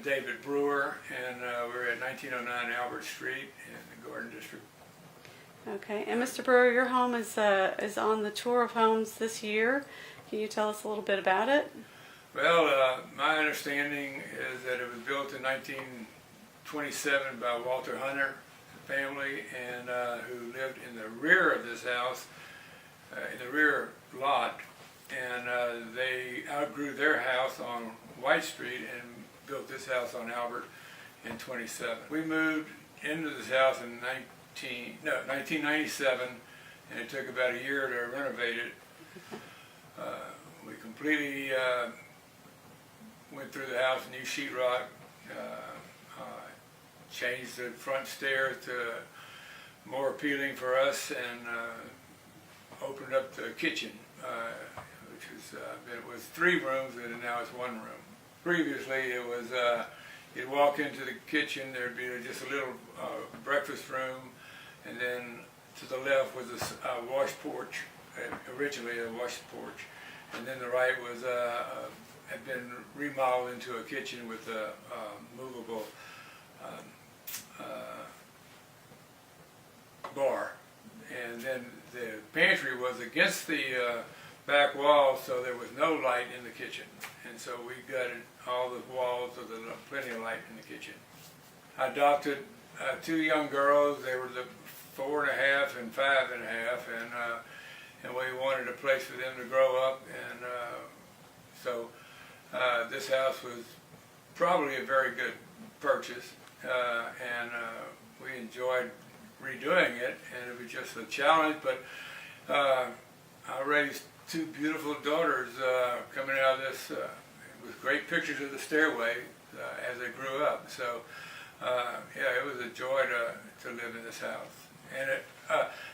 David Brewer, and we're at 1909 Albert Street in the Garden District. Okay, and Mr. Brewer, your home is on the tour of homes this year. Can you tell us a little bit about it? Well, my understanding is that it was built in 1927 by Walter Hunter family, and who lived in the rear of this house, in the rear lot, and they outgrew their house on White Street and built this house on Albert in 27. We moved into this house in 1997, and it took about a year to renovate it. We completely went through the house, new sheetrock, changed the front stairs to more appealing for us, and opened up the kitchen, which was 3 rooms, and now it's 1 room. Previously, it was you'd walk into the kitchen, there'd be just a little breakfast room, and then to the left was a wash porch, originally a wash porch, and then the right was had been remodeled into a kitchen with a movable bar, and then the pantry was against the back wall, so there was no light in the kitchen, and so we gutted all the walls so there was plenty of light in the kitchen. I adopted 2 young girls. They were the 4.5 and 5.5, and we wanted a place for them to grow up, and so this house was probably a very good purchase, and we enjoyed redoing it, and it was just a challenge, but I raised 2 beautiful daughters coming out of this with great pictures of the stairway as they grew up. So yeah, it was a joy to live in this house. And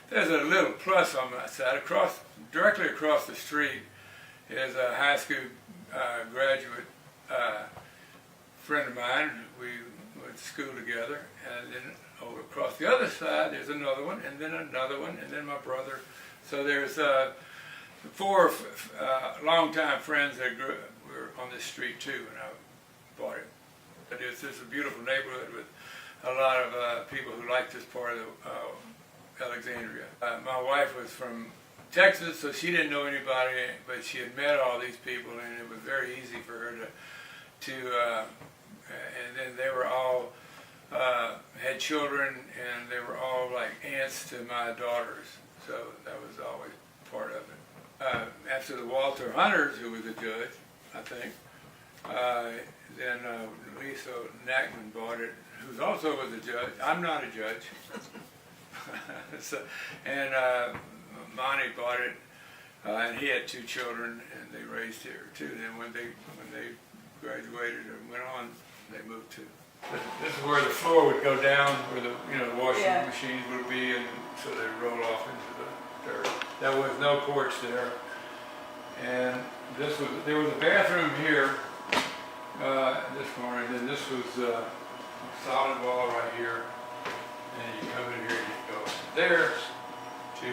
there's a little plus on my side. Directly across the street is a high school graduate friend of mine. We went to school together, and then over across the other side there's another one, and then another one, and then my brother. So there's 4 longtime friends that were on this street too, and I bought it. But it's a beautiful neighborhood with a lot of people who like this part of Alexandria. My wife was from Texas, so she didn't know anybody, but she had met all these people, and it was very easy for her and then they were all had children, and they were all like aunts to my daughters, so that was always part of it. After the Walter Hunters, who was a judge, I think, then Lisa Nachman bought it, who also was a judge. I'm not a judge. So, and Monty bought it, and he had 2 children, and they raised here too. Then when they graduated and went on, they moved to. This is where the floor would go down, where the washing machines would be, and so they roll off into the dirt. There was no porch there, and there was a bathroom here, this corner, and then this was a solid wall right here, and you come in here and you go there to,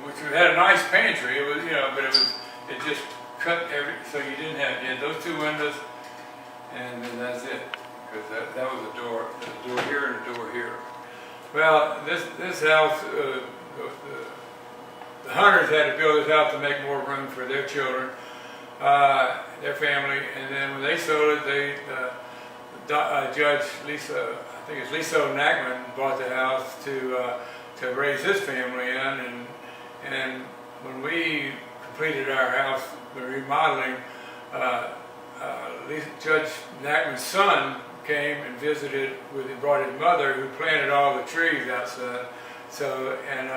which had a nice pantry. It was, but it just cut so you had those 2 windows, and then that's it. Because that was a door here and a door here. Well, this house, the Hunters had to build this house to make more room for their children, their family, and then when they sold it, Judge Lisa, I think it's Lisa Nachman, bought the house to raise his family in, and when we completed our house, the remodeling, Judge Nachman's son came and visited and brought his mother, who planted all the trees outside. So, and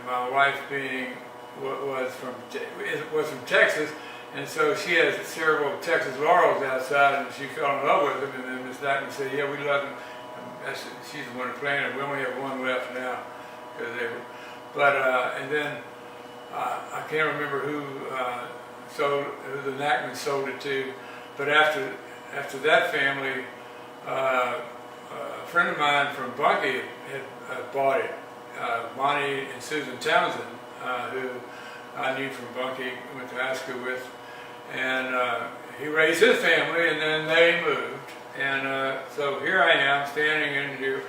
my wife was from Texas, and so she has several Texas laurels outside, and she fell in love with them. And then Miss Nachman said, "Yeah, we love them." She's the one who planted. We only have 1 left now, because they were. But and then I can't remember who the Nachman sold it to, but after that family, a friend of mine from Bunkie had bought it, Monty and Susan Townsend, who I knew from Bunkie, went to high school with, and he raised his family, and then they moved. And so here I am, standing in here,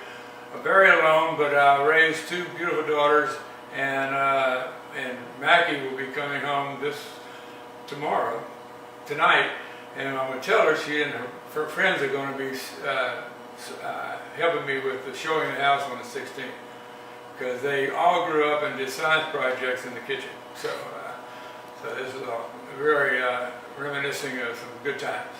very alone, but I raised two beautiful daughters, and Mackie will be coming home tonight, and I'm going to tell her she and her friends are going to be helping me with the showing the house on the 16th, because they all grew up and did science projects in the kitchen. So this is all very reminiscing of some good times.